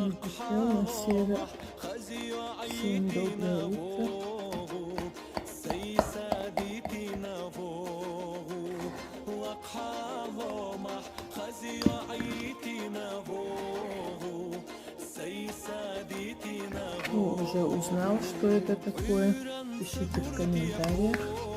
Написала серо. Всем доброе утро. Кто уже узнал, что это такое? Пишите в комментариях.